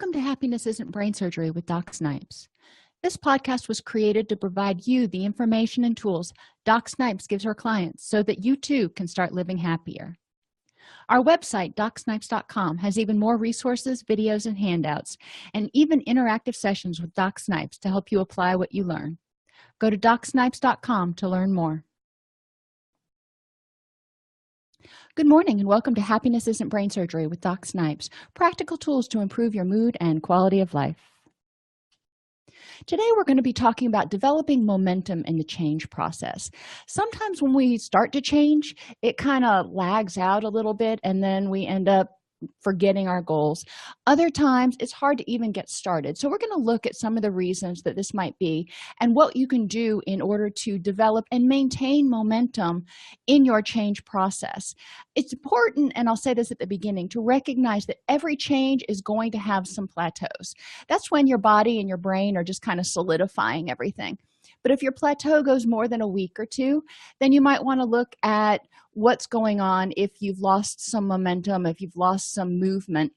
Welcome to Happiness Isn't Brain Surgery with Doc Snipes. This podcast was created to provide you the information and tools Doc Snipes gives her clients so that you too can start living happier. Our website, DocSnipes.com, has even more resources, videos, and handouts, and even interactive sessions with Doc Snipes to help you apply what you learn. Go to DocSnipes.com to learn more. Good morning and welcome to Happiness Isn't Brain Surgery with Doc Snipes, practical tools to improve your mood and quality of life. Today we're going to be talking about developing momentum in the change process. Sometimes when we start to change, it kind of lags out a little bit and then we end up forgetting our goals. Other times it's hard to even get started. So we're going to look at some of the reasons that this might be and what you can do in order to develop and maintain momentum in your change process. It's important, and I'll say this at the beginning, to recognize that every change is going to have some plateaus. That's when your body and your brain are just kind of solidifying everything. But if your plateau goes more than a week or two, then you might want to look at what's going on if you've lost some momentum, if you've lost some movement.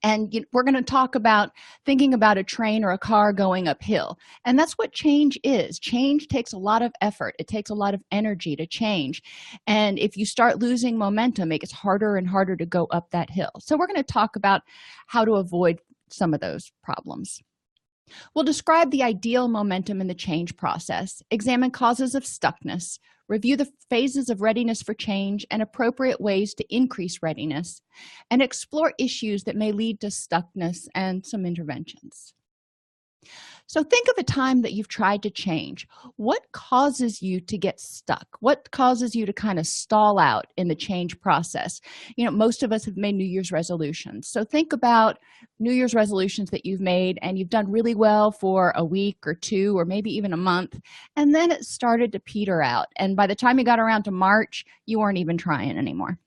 And we're going to talk about thinking about a train or a car going uphill. And that's what change is. Change takes a lot of effort. It takes a lot of energy to change. And if you start losing momentum, it gets harder and harder to go up that hill. So we're going to talk about how to avoid some of those problems. We'll describe the ideal momentum in the change process, examine causes of stuckness, review the phases of readiness for change and appropriate ways to increase readiness, and explore issues that may lead to stuckness and some interventions. So think of a time that you've tried to change. What causes you to get stuck? What causes you to kind of stall out in the change process? Most of us have made New Year's resolutions. So think about New Year's resolutions that you've made and you've done really well for a week or two or maybe even a month, and then it started to peter out. And by the time you got around to March, you weren't even trying anymore.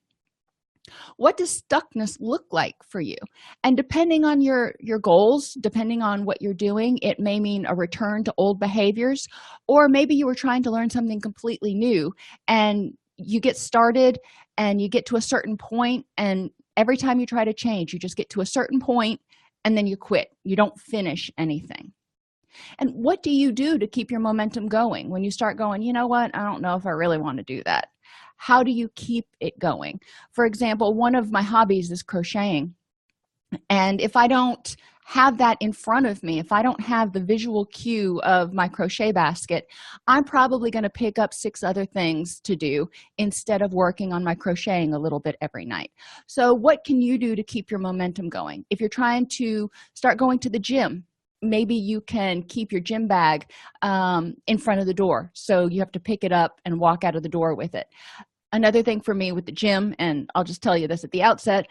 What does stuckness look like for you? And depending on your goals, depending on what you're doing, it may mean a return to old behaviors, or maybe you were trying to learn something completely new and you get started and you get to a certain point, and every time you try to change, you just get to a certain point and then you quit. You don't finish anything. And what do you do to keep your momentum going when you start going, you know what, I don't know if I really want to do that? How do you keep it going? For example, one of my hobbies is crocheting. And if I don't have that in front of me, if I don't have the visual cue of my crochet basket, I'm probably going to pick up 6 other things to do instead of working on my crocheting a little bit every night. So what can you do to keep your momentum going? If you're trying to start going to the gym, maybe you can keep your gym bag in front of the door, so you have to pick it up and walk out of the door with it. Another thing for me with the gym, and I'll just tell you this at the outset,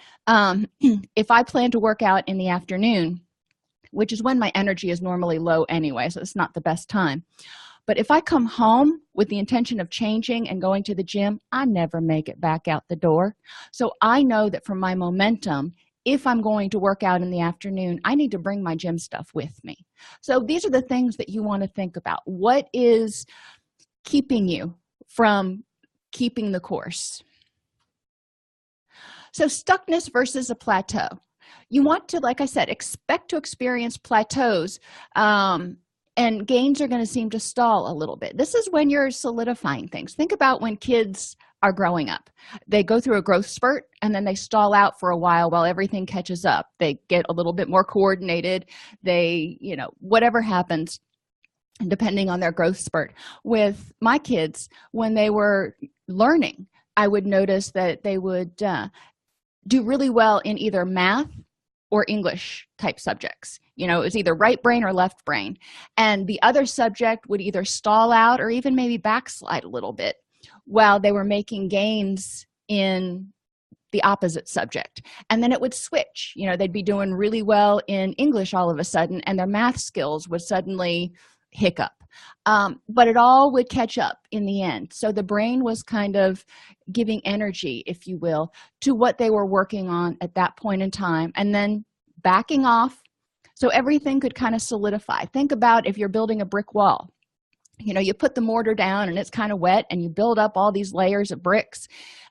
if I plan to work out in the afternoon, which is when my energy is normally low anyway, so it's not the best time, but if I come home with the intention of changing and going to the gym, I never make it back out the door. So I know that for my momentum, if I'm going to work out in the afternoon, I need to bring my gym stuff with me. So these are the things that you want to think about. What is keeping you from keeping the course? So stuckness versus a plateau. You want to, like I said, expect to experience plateaus, and gains are going to seem to stall a little bit. This is when you're solidifying things. Think about when kids are growing up. They go through a growth spurt and then they stall out for a while everything catches up. They get a little bit more coordinated. They, whatever happens, depending on their growth spurt. With my kids, when they were learning, I would notice that they would do really well in either math or English type subjects. It was either right brain or left brain. And the other subject would either stall out or even maybe backslide a little bit while they were making gains in the opposite subject. And then it would switch. They'd be doing really well in English all of a sudden, and their math skills would suddenly hiccup. But it all would catch up in the end. So the brain was kind of giving energy, if you will, to what they were working on at that point in time, and then backing off so everything could kind of solidify. Think about if you're building a brick wall. You put the mortar down and it's kind of wet, and you build up all these layers of bricks,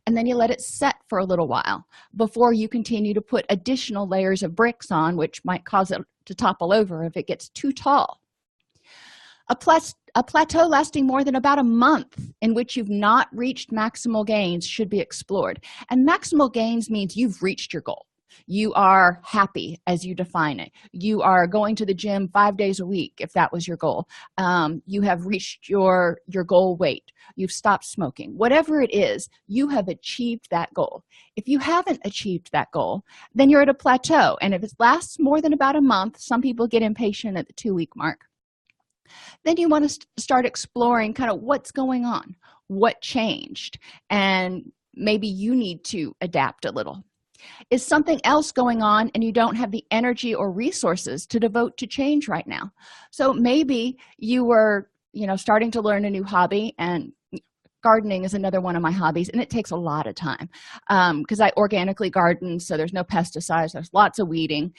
and then you let it set for a little while before you continue to put additional layers of bricks on, which might cause it to topple over if it gets too tall. A plateau lasting more than about a month in which you've not reached maximal gains should be explored. And maximal gains means you've reached your goal. You are happy as you define it. You are going to the gym 5 days a week, if that was your goal. You have reached your goal weight. You've stopped smoking. Whatever it is, you have achieved that goal. If you haven't achieved that goal, then you're at a plateau. And if it lasts more than about a month, some people get impatient at the 2-week mark, then you want to start exploring kind of what's going on, what changed, and maybe you need to adapt a little. Is something else going on and you don't have the energy or resources to devote to change right now? So maybe you were starting to learn a new hobby, and gardening is another one of my hobbies, and it takes a lot of time because I organically garden, so there's no pesticides, there's lots of weeding,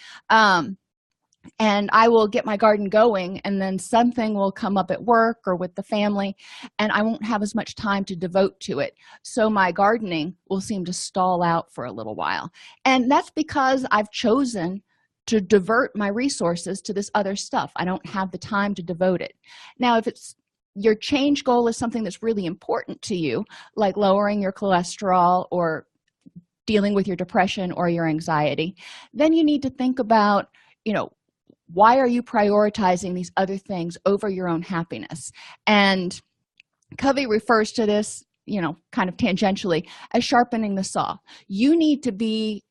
and I will get my garden going, and then something will come up at work or with the family, and I won't have as much time to devote to it. So my gardening will seem to stall out for a little while. And that's because I've chosen to divert my resources to this other stuff. I don't have the time to devote it. Now, if it's your change goal is something that's really important to you, like lowering your cholesterol or dealing with your depression or your anxiety, then you need to think about, why are you prioritizing these other things over your own happiness? And Covey refers to this, kind of tangentially, as sharpening the saw. You need to be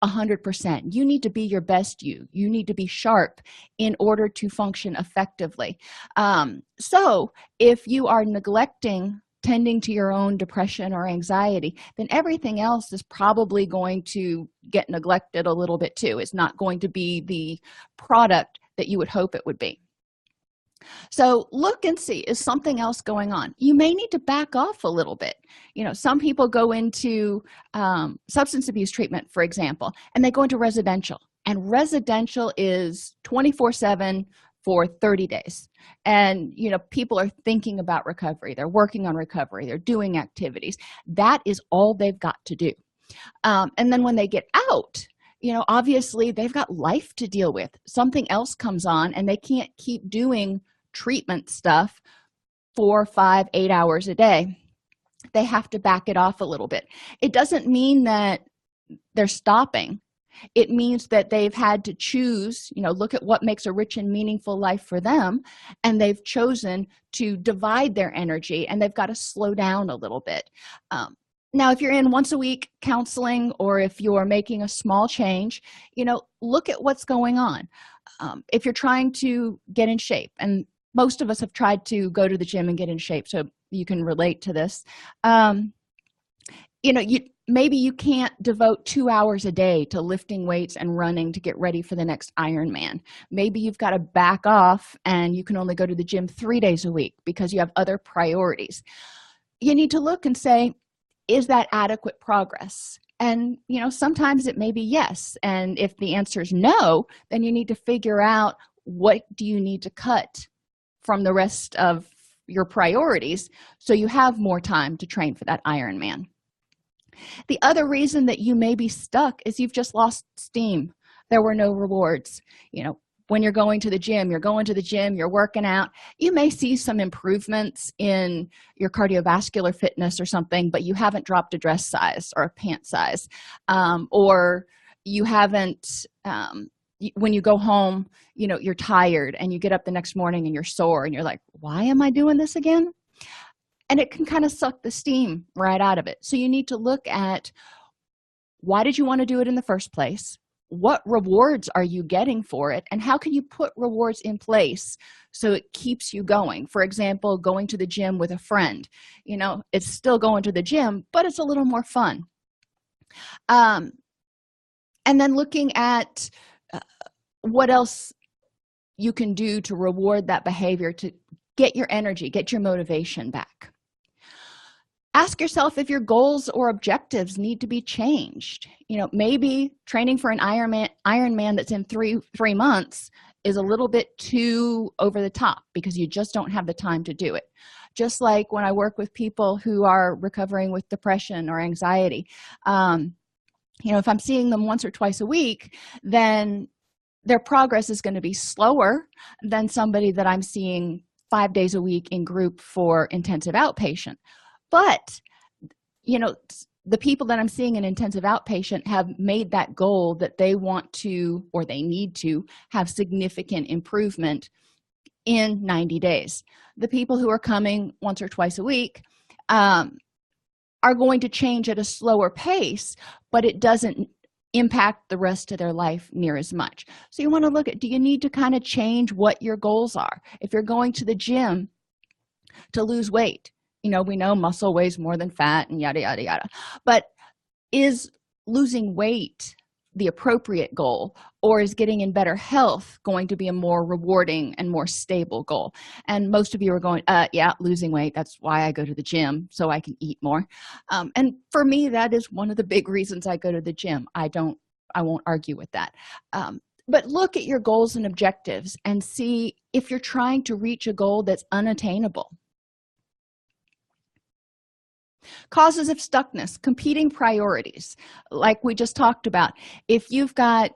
100%. You need to be your best you. You need to be sharp in order to function effectively. So if you are neglecting tending to your own depression or anxiety, then everything else is probably going to get neglected a little bit too. It's not going to be the product that you would hope it would be. So look and see, is something else going on? You may need to back off a little bit. Some people go into substance abuse treatment, for example, and they go into residential. And residential is 24/7 for 30 days. And, people are thinking about recovery. They're working on recovery. They're doing activities. That is all they've got to do. And then when they get out, obviously they've got life to deal with. Something else comes on and they can't keep doing treatment stuff 4, 5, 8 hours a day. They have to back it off a little bit. It doesn't mean that they're stopping. It means that they've had to choose, look at what makes a rich and meaningful life for them, and they've chosen to divide their energy, and they've got to slow down a little bit. Now, if you're in once a week counseling, or if you're making a small change, look at what's going on. If you're trying to get in shape, and most of us have tried to go to the gym and get in shape, so you can relate to this. Maybe you can't devote 2 hours a day to lifting weights and running to get ready for the next Ironman. Maybe you've got to back off and you can only go to the gym 3 days a week because you have other priorities. You need to look and say, is that adequate progress? And, sometimes it may be yes. And if the answer is no, then you need to figure out, what do you need to cut from the rest of your priorities so you have more time to train for that Ironman. The other reason that you may be stuck is you've just lost steam. There were no rewards. When you're going to the gym, you're working out, you may see some improvements in your cardiovascular fitness or something, but you haven't dropped a dress size or a pant size, or you haven't, when you go home, you're tired and you get up the next morning and you're sore and you're like, why am I doing this again? And it can kind of suck the steam right out of it. So you need to look at, why did you want to do it in the first place? What rewards are you getting for it? And how can you put rewards in place so it keeps you going? For example, going to the gym with a friend. It's still going to the gym, but it's a little more fun. And then looking at what else you can do to reward that behavior to get your energy, get your motivation back. Ask yourself if your goals or objectives need to be changed. Maybe training for an Ironman that's in three months is a little bit too over the top because you just don't have the time to do it. Just like when I work with people who are recovering with depression or anxiety, if I'm seeing them once or twice a week, then their progress is going to be slower than somebody that I'm seeing 5 days a week in group for intensive outpatient. But the people that I'm seeing in intensive outpatient have made that goal that they want to, or they need to, have significant improvement in 90 days. The people who are coming once or twice a week are going to change at a slower pace, but it doesn't impact the rest of their life near as much. So you want to look at, do you need to kind of change what your goals are? If you're going to the gym to lose weight, we know muscle weighs more than fat and yada yada yada, but is losing weight the appropriate goal, or is getting in better health going to be a more rewarding and more stable goal? And most of you are going, yeah, losing weight, that's why I go to the gym, so I can eat more. And for me, that is one of the big reasons I go to the gym. I won't argue with that. But look at your goals and objectives and see if you're trying to reach a goal that's unattainable. Causes of stuckness, competing priorities, like we just talked about. If you've got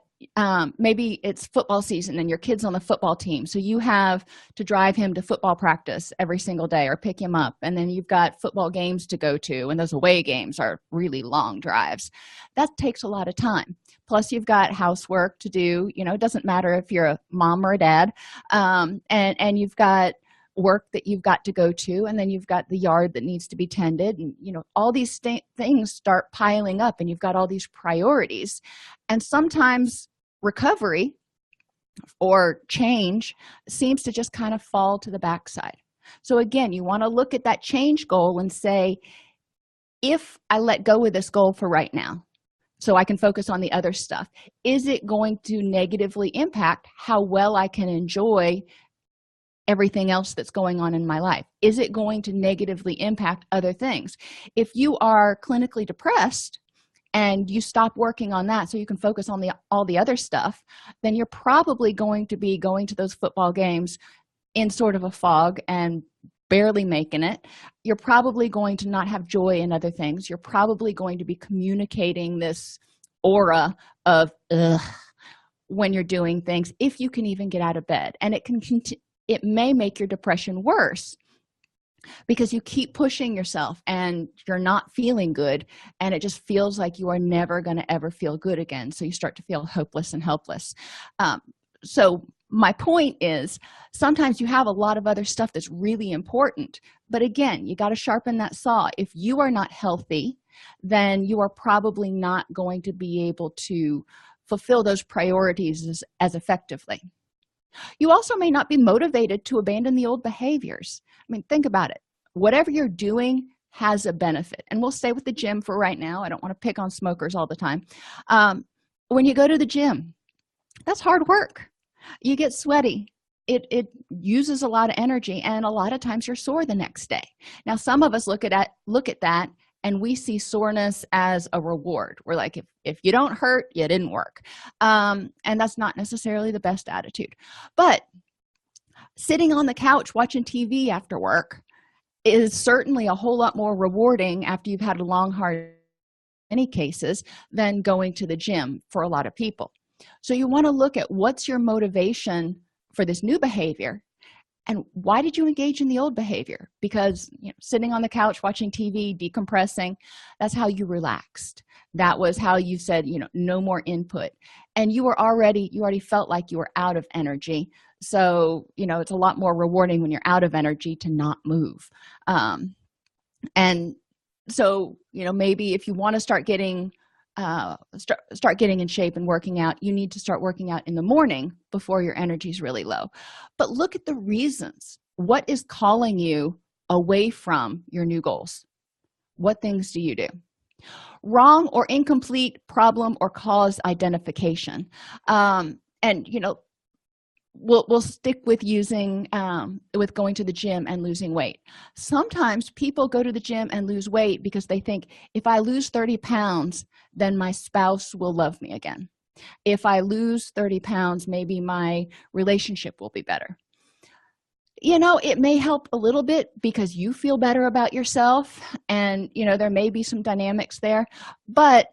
maybe it's football season and your kid's on the football team, so you have to drive him to football practice every single day or pick him up, and then you've got football games to go to, and those away games are really long drives. That takes a lot of time. Plus you've got housework to do. It doesn't matter if you're a mom or a dad, and you've got work that you've got to go to, and then you've got the yard that needs to be tended, and all these things start piling up, and you've got all these priorities. And sometimes recovery or change seems to just kind of fall to the backside. So again, you want to look at that change goal and say, if I let go of this goal for right now so I can focus on the other stuff, is it going to negatively impact how well I can enjoy everything else that's going on in my life? Is it going to negatively impact other things? If you are clinically depressed and you stop working on that so you can focus on all the other stuff, then you're probably going to be going to those football games in sort of a fog and barely making it. You're probably going to not have joy in other things. You're probably going to be communicating this aura of ugh when you're doing things, if you can even get out of bed. And it may make your depression worse because you keep pushing yourself and you're not feeling good, and it just feels like you are never going to ever feel good again. So you start to feel hopeless and helpless. So my point is, sometimes you have a lot of other stuff that's really important, but again, you got to sharpen that saw. If you are not healthy, then you are probably not going to be able to fulfill those priorities as effectively. You also may not be motivated to abandon the old behaviors. Think about it. Whatever you're doing has a benefit. And we'll stay with the gym for right now. I don't want to pick on smokers all the time. When you go to the gym, that's hard work. You get sweaty. It uses a lot of energy, and a lot of times you're sore the next day. Now, some of us look at that and we see soreness as a reward. We're like, if you don't hurt, you didn't work. And that's not necessarily the best attitude. But sitting on the couch watching TV after work is certainly a whole lot more rewarding after you've had a long, hard many cases than going to the gym for a lot of people. So you want to look at what's your motivation for this new behavior, and why did you engage in the old behavior? Because sitting on the couch watching TV, decompressing, that's how you relaxed. That was how you said, no more input, and you already felt like you were out of energy. So it's a lot more rewarding when you're out of energy to not move. And so maybe if you want to start getting in shape and working out, you need to start working out in the morning before your energy is really low. But look at the reasons. What is calling you away from your new goals? What things do you do? Wrong or incomplete problem or cause identification. And we'll stick with using with going to the gym and losing weight. Sometimes people go to the gym and lose weight because they think, if I lose 30 pounds, then my spouse will love me again. If I lose 30 pounds, maybe my relationship will be better. It may help a little bit because you feel better about yourself, and there may be some dynamics there. But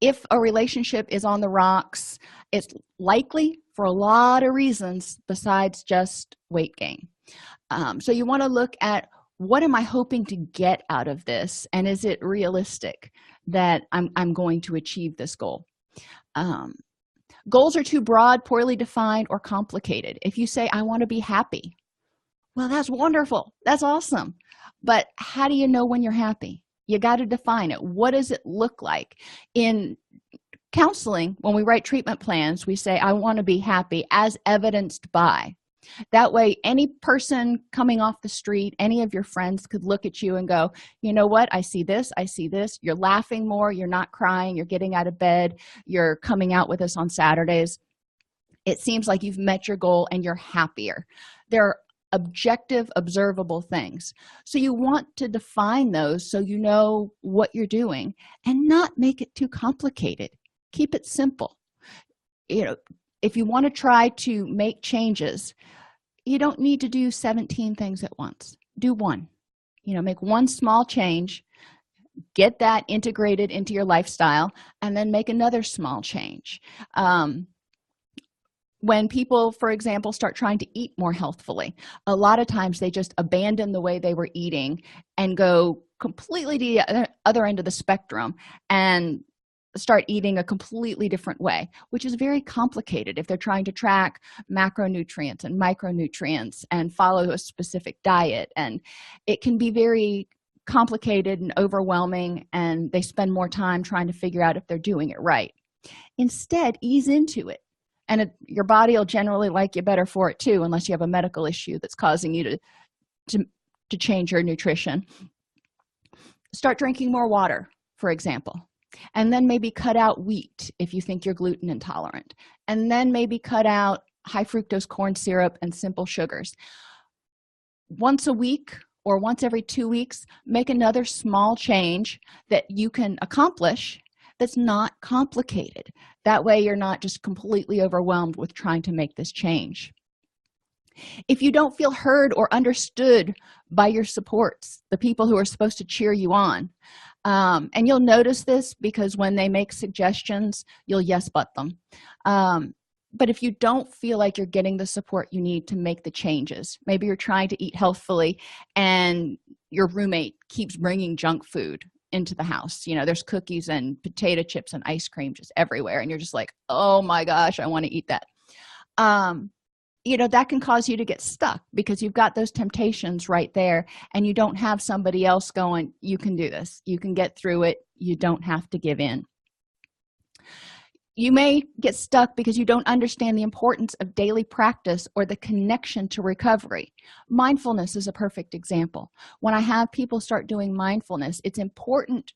if a relationship is on the rocks, it's likely for a lot of reasons besides just weight gain. So you want to look at, what am I hoping to get out of this, and is it realistic that I'm going to achieve this goal? Goals are too broad, poorly defined, or complicated. If you say, I want to be happy, well, that's wonderful, that's awesome, but how do you know when you're happy? You got to define it. What does it look like? In counseling, when we write treatment plans, we say, I want to be happy as evidenced by. That way, any person coming off the street, any of your friends could look at you and go, you know what, I see this, I see this. You're laughing more, you're not crying, you're getting out of bed, you're coming out with us on Saturdays. It seems like you've met your goal and you're happier. There are objective, observable things. So you want to define those so you know what you're doing and not make it too complicated. Keep it simple. If you want to try to make changes, you don't need to do 17 things at once. Do one. Make one small change, get that integrated into your lifestyle, and then make another small change. When people, for example, start trying to eat more healthfully, a lot of times they just abandon the way they were eating and go completely to the other end of the spectrum and start eating a completely different way, which is very complicated if they're trying to track macronutrients and micronutrients and follow a specific diet. And it can be very complicated and overwhelming, and they spend more time trying to figure out if they're doing it right. Instead, ease into it, and your body will generally like you better for it too, unless you have a medical issue that's causing you to change your nutrition. Start drinking more water, for example, and then maybe cut out wheat if you think you're gluten intolerant, and then maybe cut out high fructose corn syrup and simple sugars. Once a week or once every 2 weeks, make another small change that you can accomplish that's not complicated. That way you're not just completely overwhelmed with trying to make this change. If you don't feel heard or understood by your supports, the people who are supposed to cheer you on, and you'll notice this because when they make suggestions, you'll yes but them. But if you don't feel like you're getting the support you need to make the changes, maybe you're trying to eat healthfully and your roommate keeps bringing junk food into the house. There's cookies and potato chips and ice cream just everywhere, and you're just like, oh my gosh, I want to eat that. That can cause you to get stuck because you've got those temptations right there, and you don't have somebody else going, you can do this, you can get through it, you don't have to give in. You may get stuck because you don't understand the importance of daily practice or the connection to recovery. Mindfulness is a perfect example. When I have people start doing mindfulness, it's important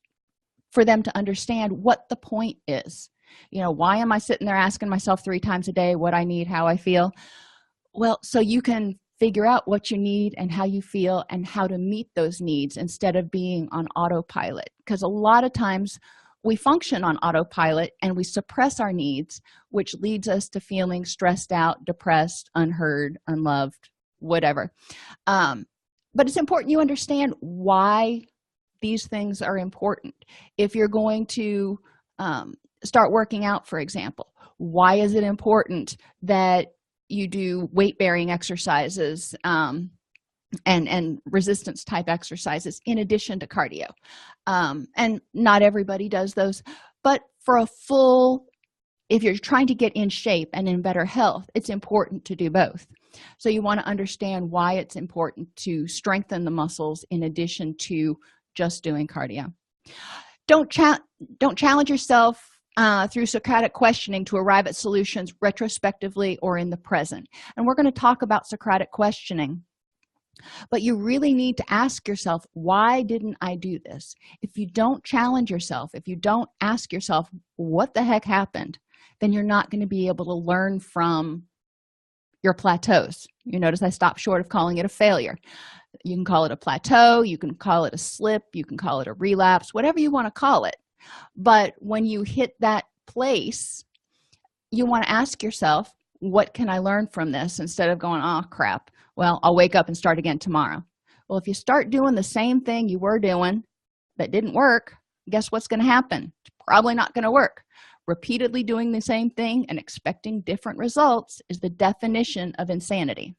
for them to understand what the point is. Why am I sitting there asking myself 3 times a day what I need, how I feel? Well, so you can figure out what you need and how you feel and how to meet those needs instead of being on autopilot. Because a lot of times we function on autopilot and we suppress our needs, which leads us to feeling stressed out, depressed, unheard, unloved, whatever. But it's important you understand why these things are important. If you're going to start working out, for example, why is it important that you do weight-bearing exercises and resistance type exercises in addition to cardio? And not everybody does those, but if you're trying to get in shape and in better health, it's important to do both. So you want to understand why it's important to strengthen the muscles in addition to just doing cardio. Don't challenge yourself through Socratic questioning to arrive at solutions retrospectively or in the present. And we're going to talk about Socratic questioning. But you really need to ask yourself, why didn't I do this? If you don't challenge yourself, if you don't ask yourself what the heck happened, then you're not going to be able to learn from your plateaus. You notice I stopped short of calling it a failure. You can call it a plateau, you can call it a slip, you can call it a relapse, whatever you want to call it. But when you hit that place, you want to ask yourself, what can I learn from this, instead of going, oh crap, well, I'll wake up and start again tomorrow. Well, if you start doing the same thing you were doing that didn't work, guess what's going to happen? It's probably not going to work. Repeatedly doing the same thing and expecting different results is the definition of insanity.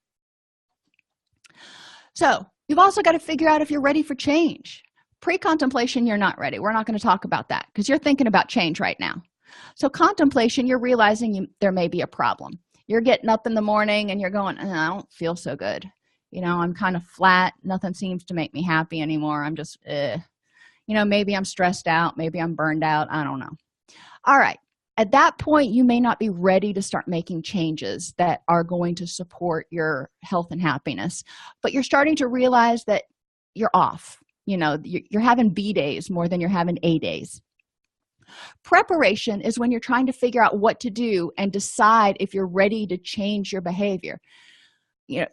So you've also got to figure out if you're ready for change. Pre-contemplation, you're not ready. We're not going to talk about that because you're thinking about change right now. So contemplation, you're realizing there may be a problem. You're getting up in the morning and you're going, I don't feel so good. I'm kind of flat. Nothing seems to make me happy anymore. I'm just, maybe I'm stressed out. Maybe I'm burned out. I don't know. All right. At that point, you may not be ready to start making changes that are going to support your health and happiness, but you're starting to realize that you're off. You're having B days more than you're having A days. Preparation is when you're trying to figure out what to do and decide if you're ready to change your behavior.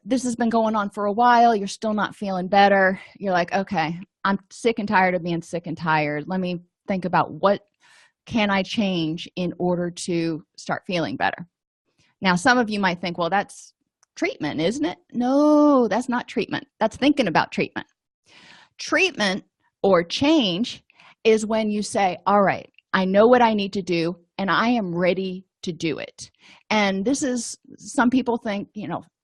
This has been going on for a while. You're still not feeling better. You're like, okay, I'm sick and tired of being sick and tired. Let me think about what can I change in order to start feeling better. Now, some of you might think, well, that's treatment, isn't it? No, that's not treatment. That's thinking about treatment. Treatment or change is when you say, all right, I know what I need to do and I am ready to do it. And this is, some people think,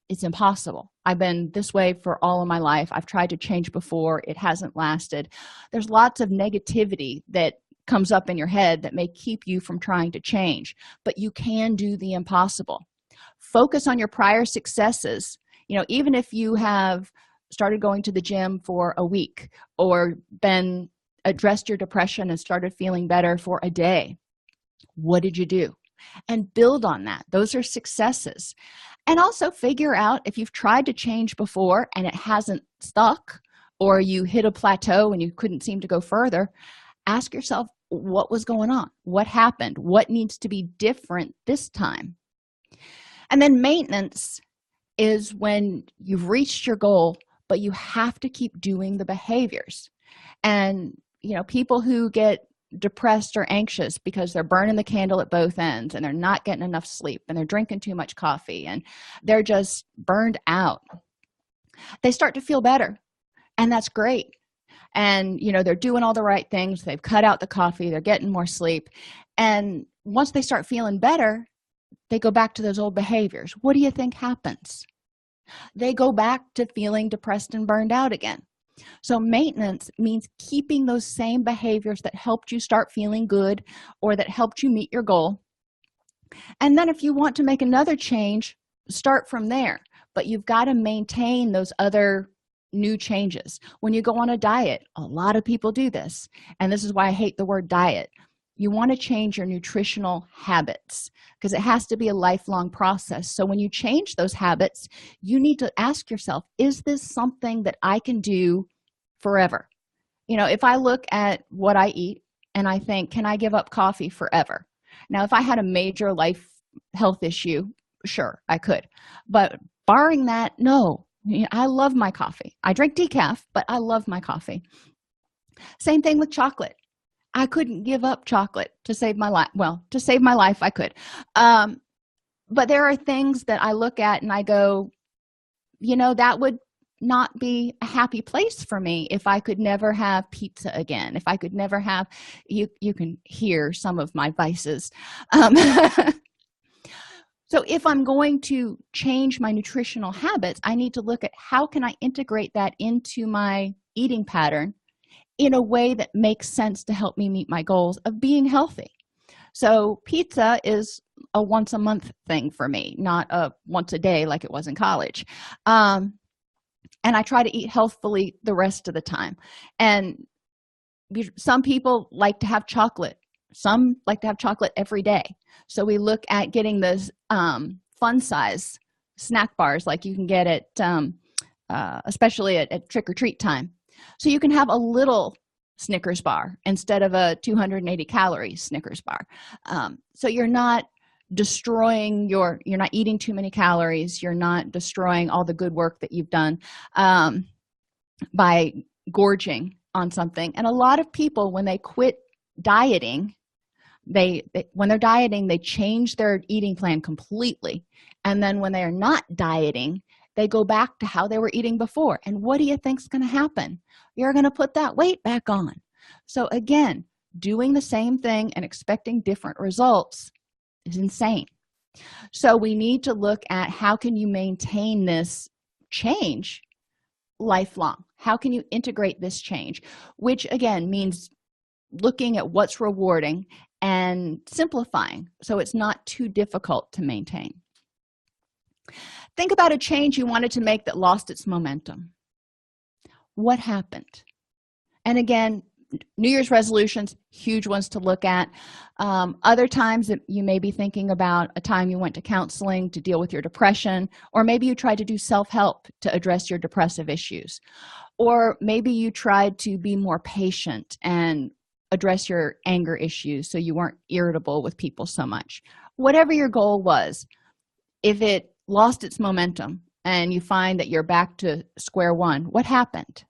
it's impossible. I've been this way for all of my life. I've tried to change before. It hasn't lasted. There's lots of negativity that comes up in your head that may keep you from trying to change, but you can do the impossible. Focus on your prior successes. Even if you have started going to the gym for a week or been addressed your depression and started feeling better for a day, what did you do? And build on that. Those are successes. And also figure out if you've tried to change before and it hasn't stuck, or you hit a plateau and you couldn't seem to go further, ask yourself, what was going on? What happened? What needs to be different this time? And then maintenance is when you've reached your goal, but you have to keep doing the behaviors. And people who get depressed or anxious because they're burning the candle at both ends and they're not getting enough sleep and they're drinking too much coffee and they're just burned out, they start to feel better, and that's great. And they're doing all the right things. They've cut out the coffee, they're getting more sleep, and once they start feeling better, they go back to those old behaviors. What do you think happens? They go back to feeling depressed and burned out again. So maintenance means keeping those same behaviors that helped you start feeling good or that helped you meet your goal. And then if you want to make another change, start from there. But you've got to maintain those other new changes. When you go on a diet, a lot of people do this, and this is why I hate the word diet. You want to change your nutritional habits because it has to be a lifelong process. So when you change those habits, you need to ask yourself, is this something that I can do forever? If I look at what I eat and I think, can I give up coffee forever? Now, if I had a major life health issue, sure, I could. But barring that, no. I love my coffee. I drink decaf, but I love my coffee. Same thing with chocolate. I couldn't give up chocolate to save my life. Well, to save my life, I could. But there are things that I look at and I go, that would not be a happy place for me if I could never have pizza again. If I could never have, you can hear some of my vices. So if I'm going to change my nutritional habits, I need to look at how can I integrate that into my eating pattern in a way that makes sense to help me meet my goals of being healthy. So pizza is a once a month thing for me, not a once a day like it was in college. And I try to eat healthfully the rest of the time. And some people like to have chocolate. Some like to have chocolate every day. So we look at getting those fun size snack bars like you can get at especially at trick-or-treat time. So you can have a little Snickers bar instead of a 280 calorie Snickers bar. So you're not destroying you're not eating too many calories, you're not destroying all the good work that you've done by gorging on something. And a lot of people, when they quit dieting, when they're dieting, they change their eating plan completely, and then when they are not dieting, they go back to how they were eating before. And what do you think's going to happen? You're going to put that weight back on. So again, doing the same thing and expecting different results is insane. So we need to look at how can you maintain this change lifelong. How can you integrate this change, which again means looking at what's rewarding and simplifying so it's not too difficult to maintain. Think about a change you wanted to make that lost its momentum. What happened? And again, New Year's resolutions, huge ones to look at. Other times that you may be thinking about a time you went to counseling to deal with your depression, or maybe you tried to do self-help to address your depressive issues, or maybe you tried to be more patient and address your anger issues so you weren't irritable with people so much. Whatever your goal was, if it lost its momentum and you find that you're back to square one, what happened?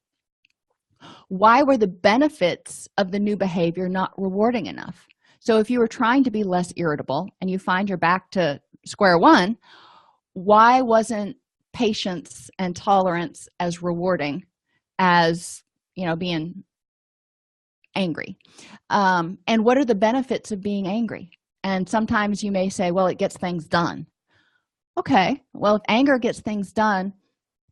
Why were the benefits of the new behavior not rewarding enough? So if you were trying to be less irritable and you find you're back to square one, why wasn't patience and tolerance as rewarding as, being angry? And what are the benefits of being angry? And sometimes you may say, well, it gets things done. Okay, well, if anger gets things done,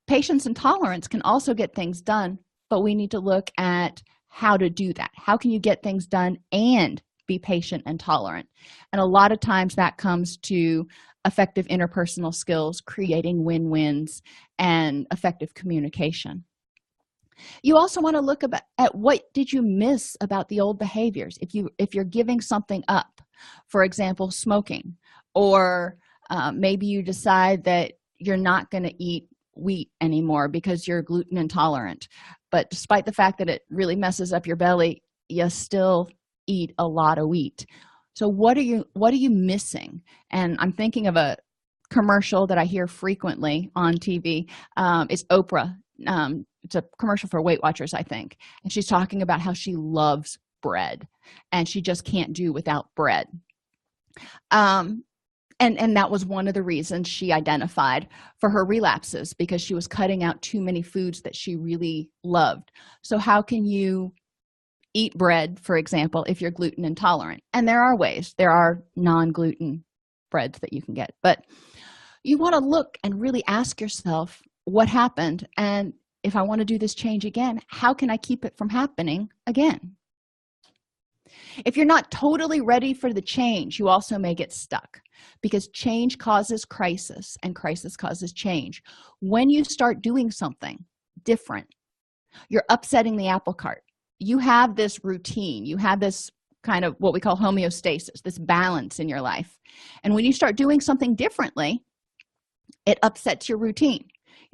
patience and tolerance can also get things done, but we need to look at how to do that. How can you get things done and be patient and tolerant? And a lot of times that comes to effective interpersonal skills, creating win-wins, and effective communication. You also want to look at what did you miss about the old behaviors. If you're giving something up, for example, smoking, or maybe you decide that you're not going to eat wheat anymore because you're gluten intolerant, but despite the fact that it really messes up your belly, you still eat a lot of wheat. So what are you missing? And I'm thinking of a commercial that I hear frequently on TV. It's Oprah. It's a commercial for Weight Watchers, I think, and she's talking about how she loves bread and she just can't do without bread. And that was one of the reasons she identified for her relapses, because she was cutting out too many foods that she really loved. So how can you eat bread, for example, if you're gluten intolerant? And there are ways. There are non-gluten breads that you can get, but you want to look and really ask yourself what happened, and if I want to do this change again, how can I keep it from happening again? If you're not totally ready for the change, you also may get stuck, because change causes crisis and crisis causes change. When you start doing something different, you're upsetting the apple cart. You have this routine, you have this kind of what we call homeostasis, this balance in your life. And when you start doing something differently, it upsets your routine.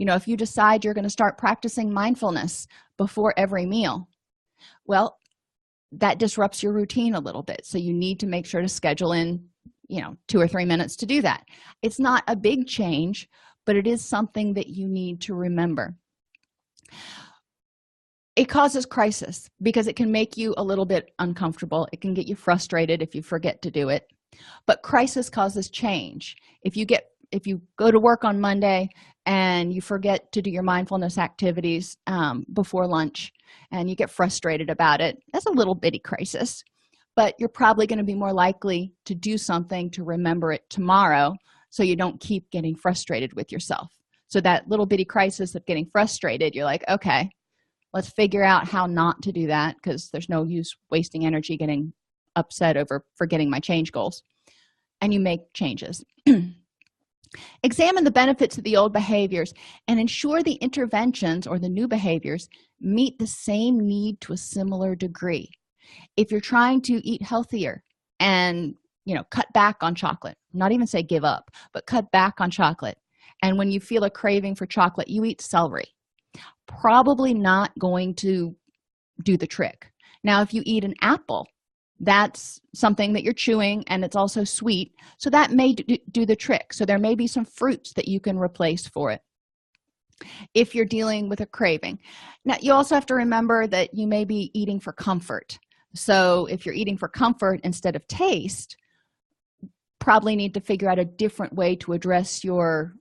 If you decide you're going to start practicing mindfulness before every meal, well, that disrupts your routine a little bit. So you need to make sure to schedule in, 2 or 3 minutes to do that. It's not a big change, but it is something that you need to remember. It causes crisis because it can make you a little bit uncomfortable. It can get you frustrated if you forget to do it. But crisis causes change. If you go to work on Monday and you forget to do your mindfulness activities before lunch and you get frustrated about it, that's a little bitty crisis, but you're probably going to be more likely to do something to remember it tomorrow so you don't keep getting frustrated with yourself. So that little bitty crisis of getting frustrated, you're like, okay, let's figure out how not to do that, because there's no use wasting energy getting upset over forgetting my change goals. And you make changes. Examine the benefits of the old behaviors and ensure the interventions or the new behaviors meet the same need to a similar degree. If you're trying to eat healthier and cut back on chocolate, not even say give up, but cut back on chocolate, and when you feel a craving for chocolate, you eat celery, probably not going to do the trick. Now, if you eat an apple, That's something that you're chewing, and it's also sweet, so that may do the trick. So there may be some fruits that you can replace for it if you're dealing with a craving. Now, you also have to remember that you may be eating for comfort. So if you're eating for comfort instead of taste, probably need to figure out a different way to address your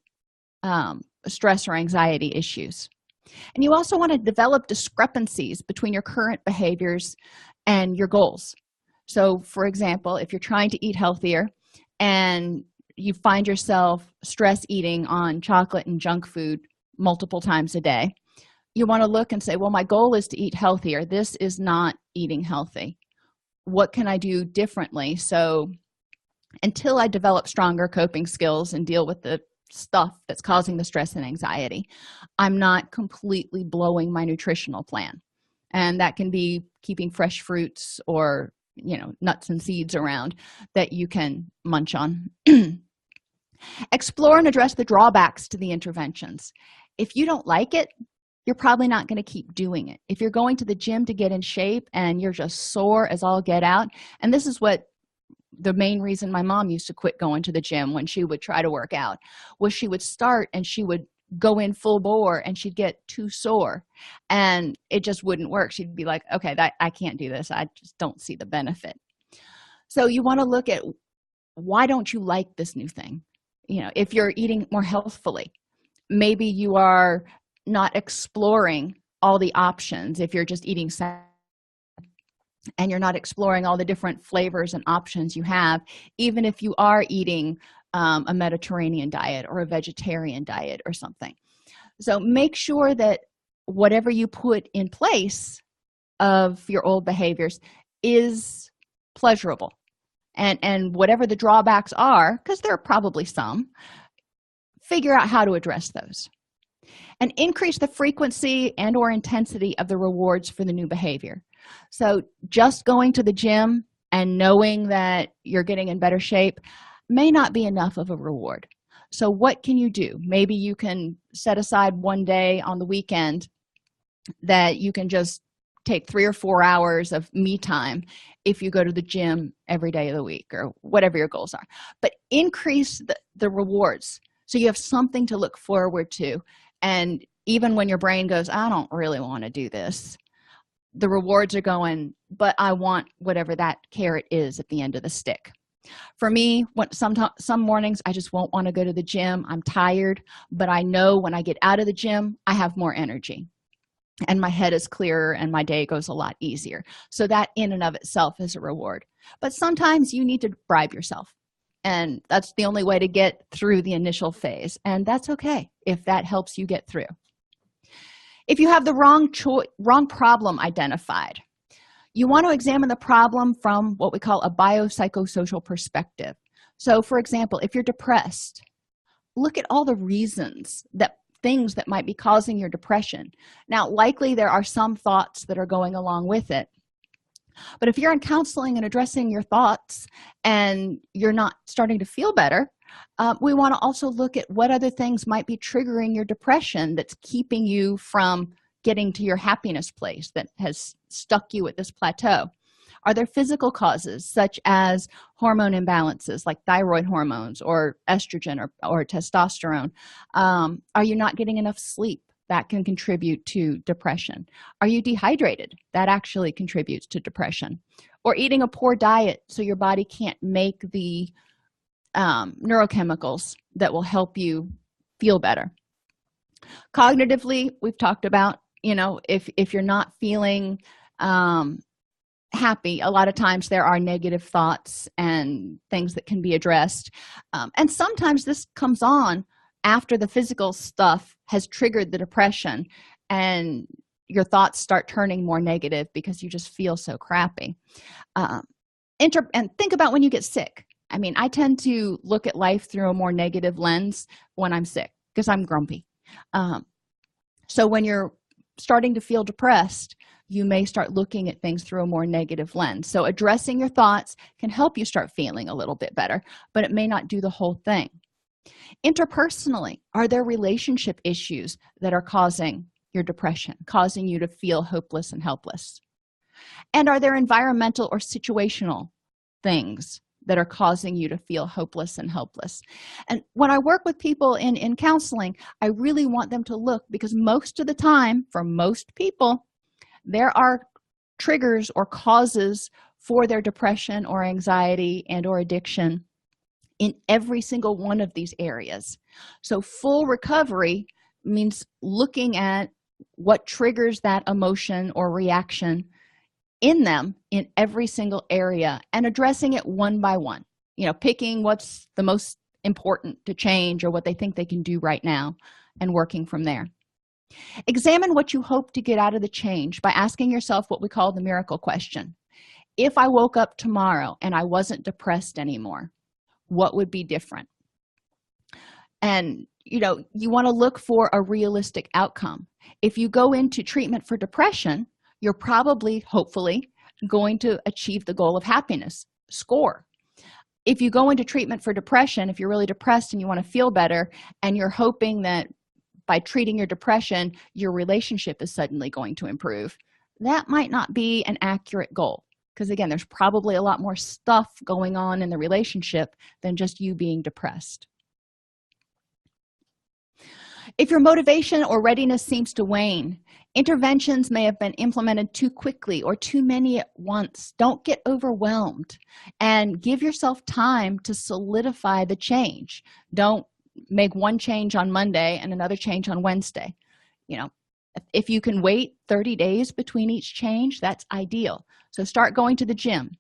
stress or anxiety issues. And you also want to develop discrepancies between your current behaviors and your goals. So, for example, if you're trying to eat healthier and you find yourself stress eating on chocolate and junk food multiple times a day, you want to look and say, well, my goal is to eat healthier. This is not eating healthy. What can I do differently? So until I develop stronger coping skills and deal with the stuff that's causing the stress and anxiety, I'm not completely blowing my nutritional plan. And that can be keeping fresh fruits or nuts and seeds around that you can munch on. Explore and address the drawbacks to the interventions. If you don't like it, you're probably not going to keep doing it. If you're going to the gym to get in shape and you're just sore as all get out, and this is what the main reason my mom used to quit going to the gym when she would try to work out, was she would start and she would go in full bore and she'd get too sore and it just wouldn't work. She'd be like, okay, I can't do this. I just don't see the benefit. So you want to look at, why don't you like this new thing? If you're eating more healthfully, maybe you are not exploring all the options. If you're just eating and you're not exploring all the different flavors and options you have, even if you are eating a Mediterranean diet or a vegetarian diet or something. So make sure that whatever you put in place of your old behaviors is pleasurable, and whatever the drawbacks are, because there are probably some, figure out how to address those and increase the frequency and or intensity of the rewards for the new behavior. So just going to the gym and knowing that you're getting in better shape may not be enough of a reward. So what can you do? Maybe you can set aside one day on the weekend that you can just take 3 or 4 hours of me time if you go to the gym every day of the week, or whatever your goals are. But increase the rewards so you have something to look forward to. And even when your brain goes, I don't really want to do this, the rewards are going, but I want whatever that carrot is at the end of the stick. For me, some mornings I just won't want to go to the gym. I'm tired, but I know when I get out of the gym, I have more energy and my head is clearer and my day goes a lot easier. So that in and of itself is a reward. But sometimes you need to bribe yourself, and that's the only way to get through the initial phase. And that's okay if that helps you get through. If you have the wrong problem identified, you want to examine the problem from what we call a biopsychosocial perspective. So, for example, if you're depressed, look at all the reasons, things that might be causing your depression. Now, likely there are some thoughts that are going along with it. But if you're in counseling and addressing your thoughts and you're not starting to feel better, we want to also look at what other things might be triggering your depression that's keeping you from getting to your happiness place, that has stuck you at this plateau. Are there physical causes such as hormone imbalances like thyroid hormones or estrogen or testosterone? Are you not getting enough sleep? That can contribute to depression. Are you dehydrated? That actually contributes to depression. Or eating a poor diet so your body can't make the neurochemicals that will help you feel better. Cognitively, we've talked about, if you're not feeling happy, a lot of times there are negative thoughts and things that can be addressed. And sometimes this comes on after the physical stuff has triggered the depression and your thoughts start turning more negative because you just feel so crappy. And think about when you get sick. I mean, I tend to look at life through a more negative lens when I'm sick because I'm grumpy. So when you're starting to feel depressed, you may start looking at things through a more negative lens. So addressing your thoughts can help you start feeling a little bit better, but it may not do the whole thing. Interpersonally, are there relationship issues that are causing your depression, causing you to feel hopeless and helpless? And are there environmental or situational things that are causing you to feel hopeless and helpless? And when I work with people in counseling, I really want them to look, because most of the time, for most people, there are triggers or causes for their depression or anxiety and or addiction in every single one of these areas. So full recovery means looking at what triggers that emotion or reaction in them in every single area and addressing it one by one, picking what's the most important to change or what they think they can do right now and working from there. Examine what you hope to get out of the change by asking yourself what we call the miracle question. If I woke up tomorrow and I wasn't depressed anymore, what would be different? And you want to look for a realistic outcome. If you go into treatment for depression, you're probably, hopefully, going to achieve the goal of happiness score. If you go into treatment for depression, if you're really depressed and you want to feel better, and you're hoping that by treating your depression your relationship is suddenly going to improve, that might not be an accurate goal, because again, there's probably a lot more stuff going on in the relationship than just you being depressed. If your motivation or readiness seems to wane, interventions may have been implemented too quickly or too many at once. Don't get overwhelmed, and give yourself time to solidify the change. Don't make one change on Monday and another change on Wednesday. If you can wait 30 days between each change, that's ideal. So start going to the gym,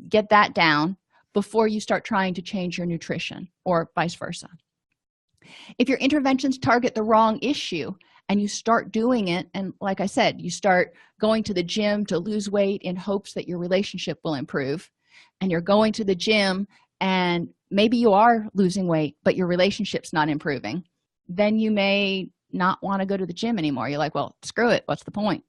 get that down before you start trying to change your nutrition, or vice versa. If your interventions target the wrong issue and you start doing it, and like I said, you start going to the gym to lose weight in hopes that your relationship will improve, and you're going to the gym and maybe you are losing weight but your relationship's not improving, then you may not want to go to the gym anymore. You're like, well, screw it, what's the point?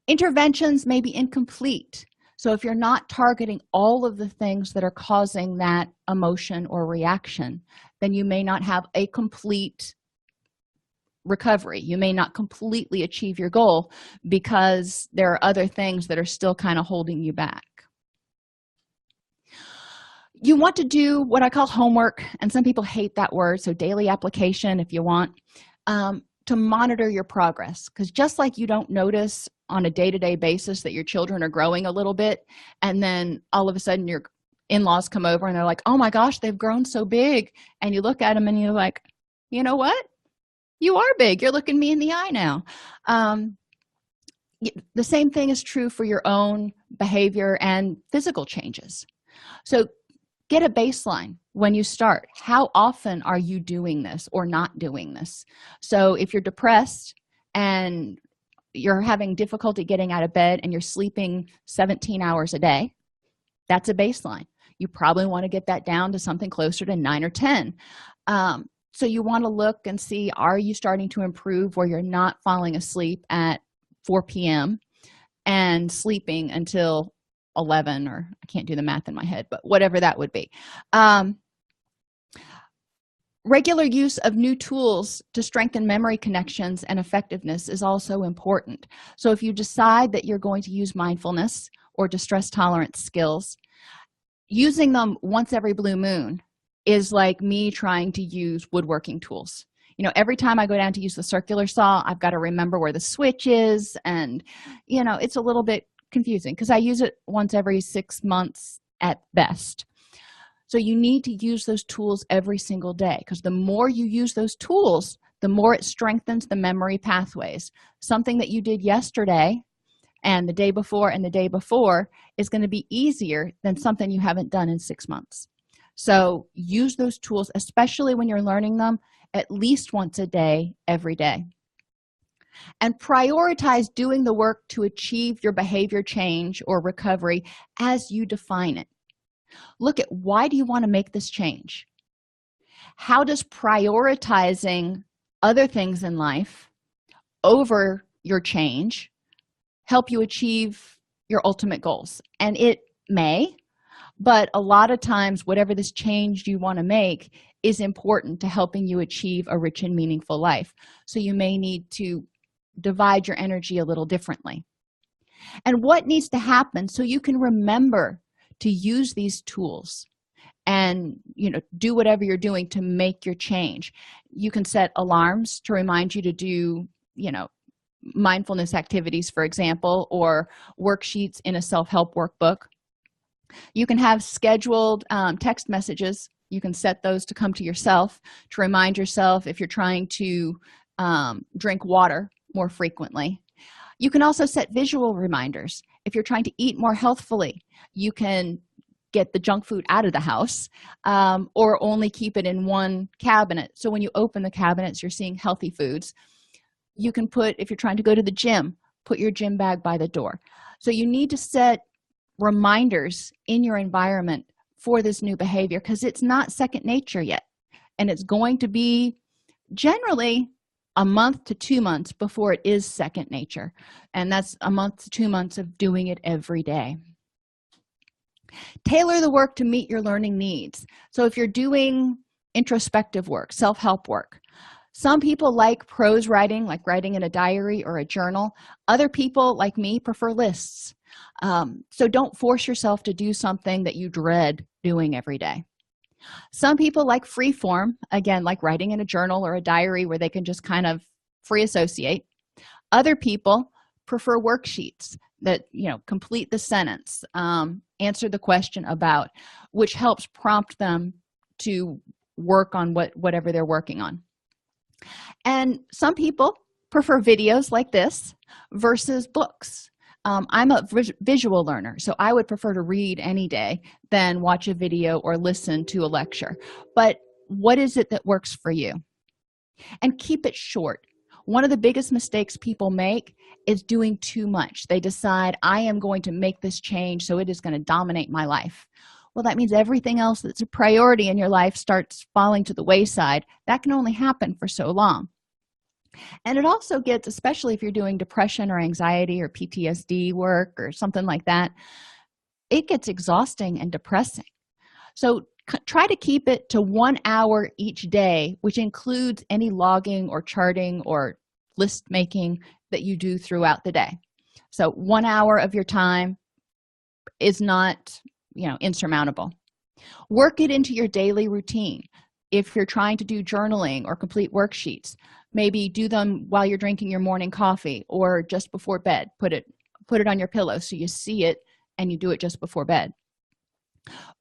Interventions may be incomplete. So if you're not targeting all of the things that are causing that emotion or reaction, then you may not have a complete recovery. You may not completely achieve your goal because there are other things that are still kind of holding you back. You want to do what I call homework, and some people hate that word, so daily application if you want, to monitor your progress. Because just like you don't notice on a day-to-day basis that your children are growing a little bit, and then all of a sudden your in-laws come over and they're like, oh my gosh, they've grown so big, and you look at them and you're like, you know what, you are big, you're looking me in the eye now. The same thing is true for your own behavior and physical changes. So get a baseline when you start. How often are you doing this or not doing this? So if you're depressed and you're having difficulty getting out of bed and you're sleeping 17 hours a day, that's a baseline. You probably want to get that down to something closer to 9 or 10. So you want to look and see, are you starting to improve where you're not falling asleep at 4 p.m. and sleeping until 11, or I can't do the math in my head, but whatever that would be. Regular use of new tools to strengthen memory connections and effectiveness is also important. So if you decide that you're going to use mindfulness or distress tolerance skills, using them once every blue moon is like me trying to use woodworking tools. Every time I go down to use the circular saw, I've got to remember where the switch is, and it's a little bit confusing because I use it once every 6 months at best. So you need to use those tools every single day, because the more you use those tools, the more it strengthens the memory pathways. Something that you did yesterday and the day before and the day before is going to be easier than something you haven't done in 6 months. So use those tools, especially when you're learning them, at least once a day, every day. And prioritize doing the work to achieve your behavior change or recovery as you define it. Look at, why do you want to make this change? How does prioritizing other things in life over your change help you achieve your ultimate goals? And it may, but a lot of times whatever this change you want to make is important to helping you achieve a rich and meaningful life. So you may need to divide your energy a little differently. and what needs to happen so you can remember to use these tools and do whatever you're doing to make your change. You can set alarms to remind you to do mindfulness activities, for example, or worksheets in a self-help workbook. You can have scheduled text messages. You can set those to come to yourself to remind yourself if you're trying to drink water more frequently. You can also set visual reminders. If you're trying to eat more healthfully, you can get the junk food out of the house, or only keep it in one cabinet. So when you open the cabinets, you're seeing healthy foods. You can put, if you're trying to go to the gym, put your gym bag by the door. So you need to set reminders in your environment for this new behavior, because it's not second nature yet, and it's going to be generally a month to 2 months before it is second nature, and that's a month to 2 months of doing it every day. Tailor the work to meet your learning needs. So if you're doing introspective work, self-help work, some people like prose writing, like writing in a diary or a journal. Other people, like me, prefer lists. So don't force yourself to do something that you dread doing every day. Some people like free form, again, like writing in a journal or a diary where they can just kind of free associate. Other people prefer worksheets that complete the sentence, answer the question about, which helps prompt them to work on whatever they're working on. And some people prefer videos like this versus books. I'm a visual learner, so I would prefer to read any day than watch a video or listen to a lecture. But what is it that works for you? And keep it short. One of the biggest mistakes people make is doing too much. They decide, I am going to make this change, so it is going to dominate my life. Well, that means everything else that's a priority in your life starts falling to the wayside. That can only happen for so long. And it also gets, especially if you're doing depression or anxiety or PTSD work or something like that, it gets exhausting and depressing. So try to keep it to 1 hour each day, which includes any logging or charting or list making that you do throughout the day. So 1 hour of your time is not insurmountable. Work it into your daily routine. If you're trying to do journaling or complete worksheets, maybe do them while you're drinking your morning coffee or just before bed. Put it on your pillow so you see it and you do it just before bed.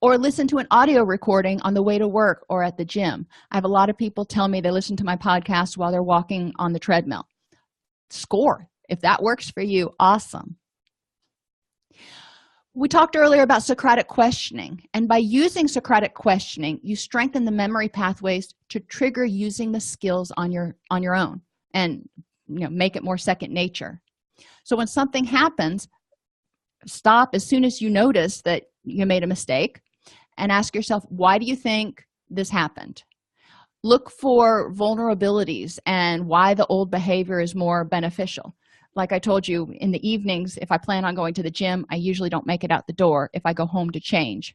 Or listen to an audio recording on the way to work or at the gym. I have a lot of people tell me they listen to my podcast while they're walking on the treadmill. Score. If that works for you, awesome. We talked earlier about Socratic questioning, and by using Socratic questioning, you strengthen the memory pathways to trigger using the skills on your own and make it more second nature. So when something happens, stop as soon as you notice that you made a mistake and ask yourself, why do you think this happened? Look for vulnerabilities and why the old behavior is more beneficial. Like I told you, in the evenings, if I plan on going to the gym, I usually don't make it out the door if I go home to change.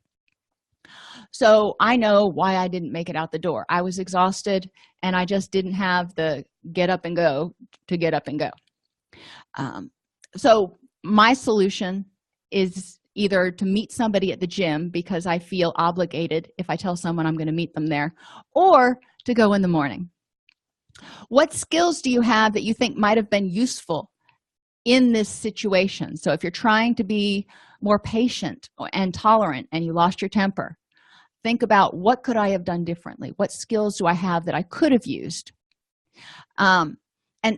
So I know why I didn't make it out the door. I was exhausted and I just didn't have the get up and go to get up and go. So my solution is either to meet somebody at the gym because I feel obligated if I tell someone I'm going to meet them there, or to go in the morning. What skills do you have that you think might have been useful in this situation? So if you're trying to be more patient and tolerant and you lost your temper, think about, what could I have done differently? What skills do I have that I could have used? And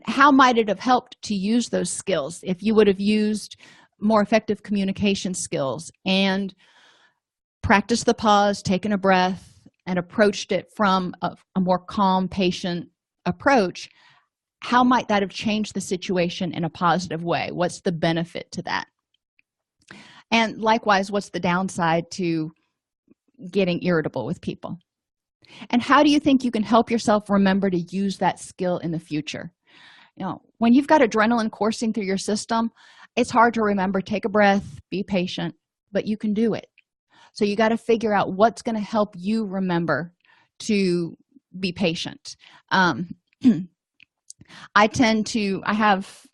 how might it have helped to use those skills if you would have used more effective communication skills and practiced the pause, taken a breath, and approached it from a more calm, patient approach? How might that have changed the situation in a positive way? What's the benefit to that? And likewise, what's the downside to getting irritable with people? And how do you think you can help yourself remember to use that skill in the future? When you've got adrenaline coursing through your system, it's hard to remember. Take a breath, be patient, but you can do it. So you got to figure out what's going to help you remember to be patient. I have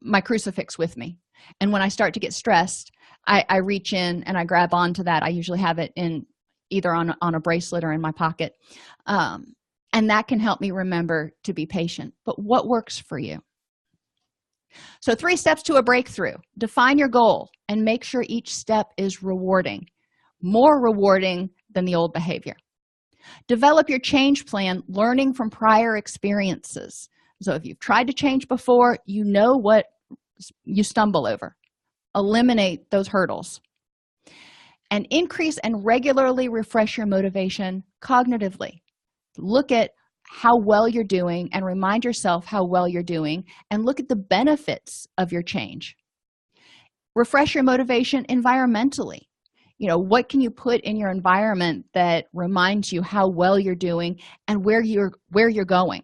my crucifix with me, And when I start to get stressed, I reach in and I grab onto that. I usually have it in either on a bracelet or in my pocket. And that can help me remember to be patient. But what works for you? So 3 steps to a breakthrough. Define your goal and make sure each step is rewarding, more rewarding than the old behavior. Develop your change plan, learning from prior experiences. So if you've tried to change before, you know what you stumble over. Eliminate those hurdles. And increase and regularly refresh your motivation cognitively. Look at how well you're doing and remind yourself how well you're doing, and look at the benefits of your change. Refresh your motivation environmentally. What can you put in your environment that reminds you how well you're doing and where you're going?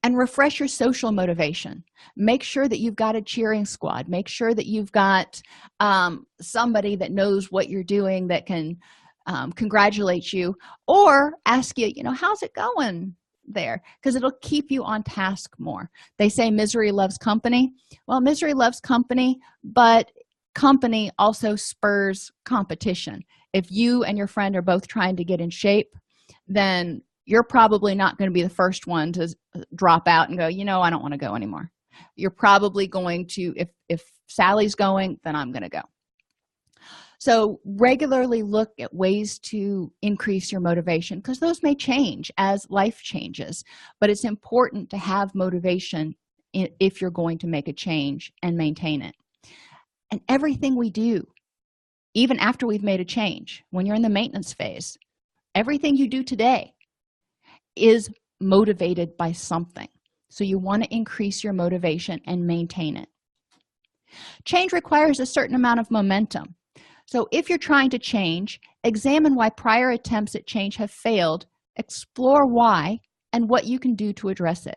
And refresh your social motivation. Make sure that you've got a cheering squad. Make sure that you've got somebody that knows what you're doing that can congratulate you or ask you, how's it going there? Because it'll keep you on task more. They say misery loves company. Well, misery loves company, but company also spurs competition. If you and your friend are both trying to get in shape, then you're probably not going to be the first one to drop out and go, I don't want to go anymore. You're probably going to, if Sally's going, then I'm going to go. So regularly look at ways to increase your motivation, because those may change as life changes, but it's important to have motivation if you're going to make a change and maintain it. And everything we do, even after we've made a change, when you're in the maintenance phase, everything you do today is motivated by something. So you want to increase your motivation and maintain it. Change requires a certain amount of momentum. So if you're trying to change, examine why prior attempts at change have failed, explore why, and what you can do to address it.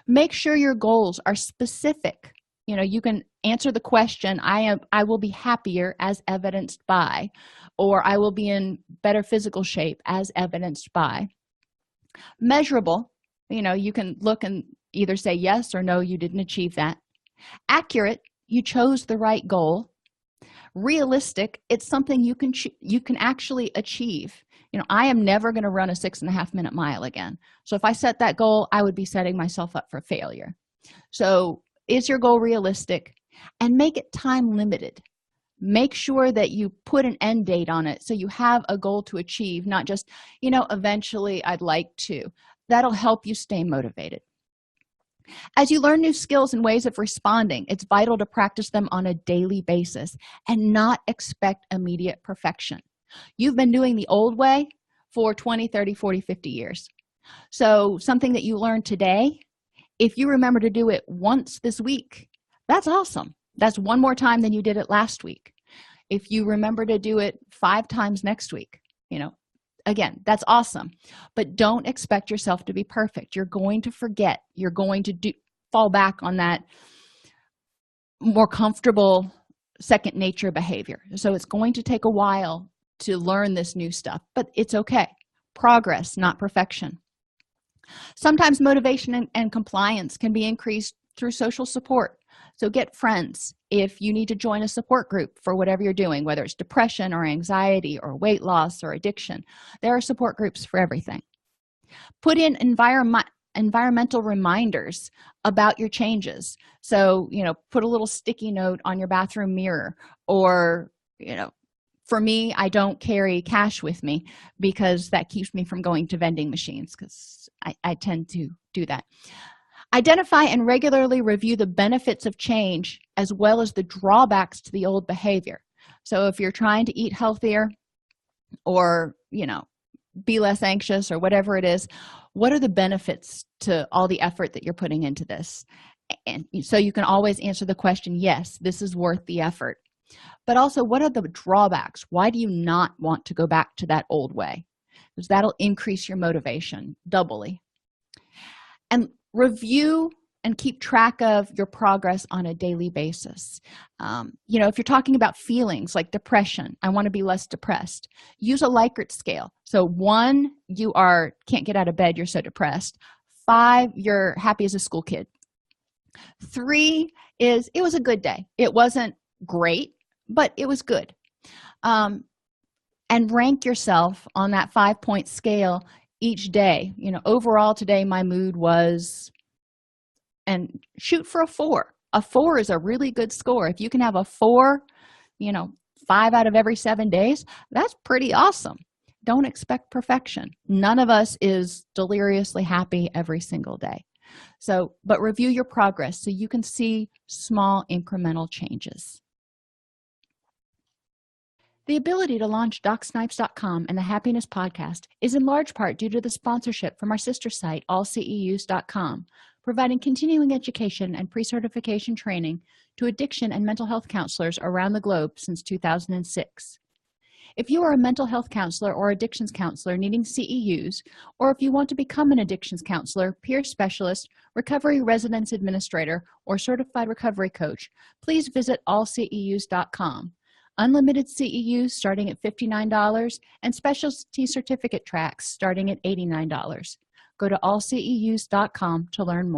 Make sure your goals are specific. You can answer the question, I will be happier as evidenced by, or I will be in better physical shape as evidenced by. Measurable, you can look and either say yes or no, you didn't achieve that. Accurate, you chose the right goal. Realistic, it's something you can actually achieve. I am never going to run a 6.5-minute mile again. So if I set that goal, I would be setting myself up for failure. So is your goal realistic? And make it time limited. Make sure that you put an end date on it so you have a goal to achieve, not just, eventually I'd like to. That'll help you stay motivated. As you learn new skills and ways of responding, it's vital to practice them on a daily basis and not expect immediate perfection. You've been doing the old way for 20, 30, 40, 50 years. So something that you learned today, if you remember to do it once this week, that's awesome. That's one more time than you did it last week. If you remember to do it 5 times next week, again, that's awesome. But don't expect yourself to be perfect. You're going to forget. You're going to fall back on that more comfortable second nature behavior. So it's going to take a while to learn this new stuff, but it's okay. Progress, not perfection. Sometimes motivation and compliance can be increased through social support. So get friends if you need to join a support group for whatever you're doing, whether it's depression or anxiety or weight loss or addiction. There are support groups for everything. Put in environmental reminders about your changes. So, put a little sticky note on your bathroom mirror, or, for me, I don't carry cash with me because that keeps me from going to vending machines, because I tend to do that. Identify and regularly review the benefits of change as well as the drawbacks to the old behavior. So if you're trying to eat healthier or, be less anxious or whatever it is, what are the benefits to all the effort that you're putting into this? And so you can always answer the question, yes, this is worth the effort. But also, what are the drawbacks? Why do you not want to go back to that old way? Because that'll increase your motivation doubly. And review and keep track of your progress on a daily basis. If you're talking about feelings like depression, I want to be less depressed, use a Likert scale. So 1, you can't get out of bed, you're so depressed. 5, you're happy as a school kid. 3 is it was a good day. It wasn't great, but it was good. um, and rank yourself on that 5-point scale each day. Overall today my mood was, and shoot for a 4. A 4 is a really good score. If you can have a 4, you know 5 out of every 7 days, that's pretty awesome. Don't expect perfection. None of us is deliriously happy every single day. But review your progress so you can see small incremental changes. The ability to launch DocSnipes.com and the Happiness Podcast is in large part due to the sponsorship from our sister site, allceus.com, providing continuing education and pre-certification training to addiction and mental health counselors around the globe since 2006. If you are a mental health counselor or addictions counselor needing CEUs, or if you want to become an addictions counselor, peer specialist, recovery residence administrator, or certified recovery coach, please visit allceus.com. Unlimited CEUs starting at $59 and specialty certificate tracks starting at $89. Go to allceus.com to learn more.